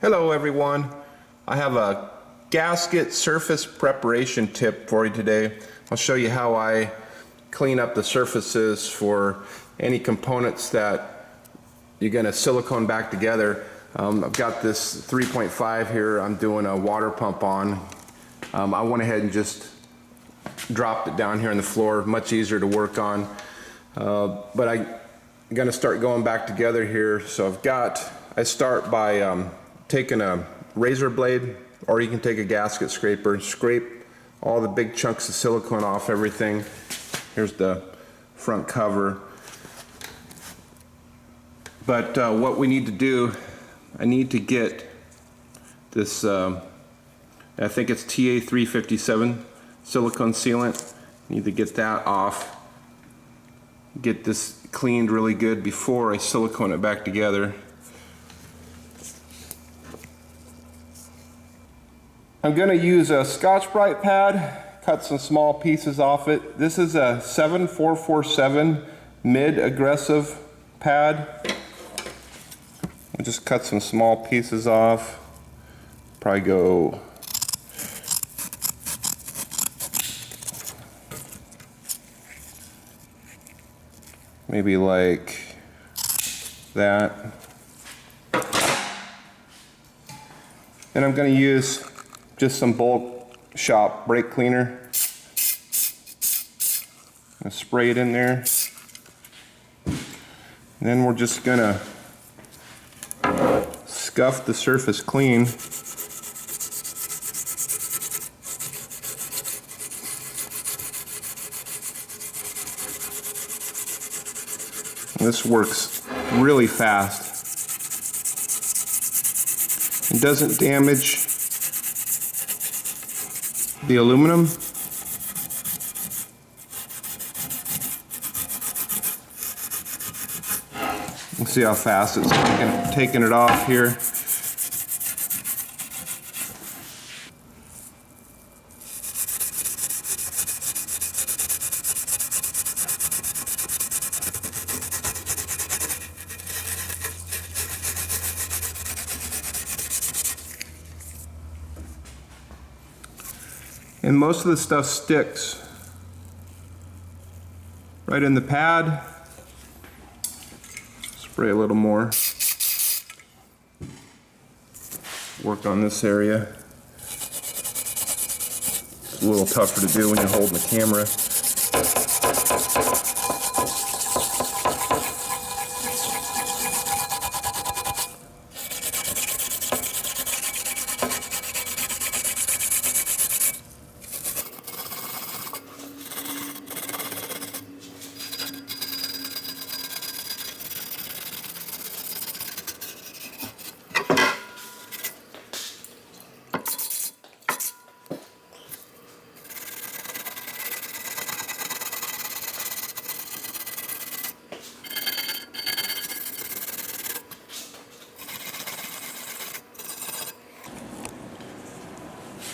Hello everyone. I have a gasket surface preparation tip for you today. I'll show you how I clean up the surfaces for any components that you're going to silicone back together. I've got this 3.5 here I'm doing a water pump on. I went ahead and just dropped it down here on the floor, much easier to work on. But I'm going to start going back together here. So I start by taking a razor blade, or you can take a gasket scraper and scrape all the big chunks of silicone off everything. Here's the front cover. But what we need to do, I need to get this, I think it's TA357 silicone sealant. Need to get that off. Get this cleaned really good before I silicone it back together. I'm going to use a Scotch-Brite pad, cut some small pieces off it. This is a 7447 mid-aggressive pad. I'll just cut some small pieces off. Probably go maybe like that. And I'm going to use just some bulk shop brake cleaner. I'm gonna spray it in there. And then we're just gonna scuff the surface clean. And this works really fast. It doesn't damage the aluminum. Let's see how fast it's taking it off here. And most of the stuff sticks right in the pad. Spray a little more. Work on this area. It's a little tougher to do when you're holding the camera.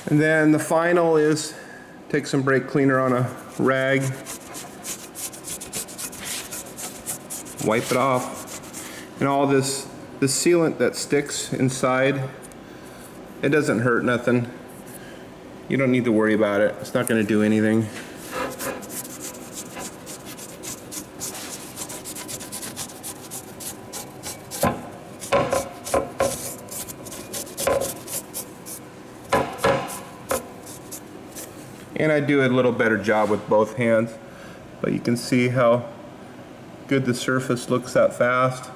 And then the final is take some brake cleaner on a rag, wipe it off, and all this sealant that sticks inside, it doesn't hurt nothing. You don't need to worry about it. It's not going to do anything. And I do a little better job with both hands, but you can see how good the surface looks that fast.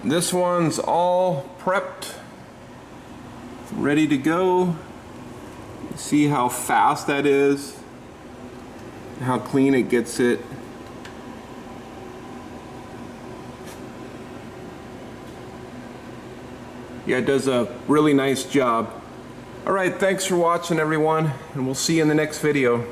This one's all prepped, ready to go. See how fast that is, how clean it gets it. Yeah, it does a really nice job. All right, thanks for watching everyone, and we'll see you in the next video.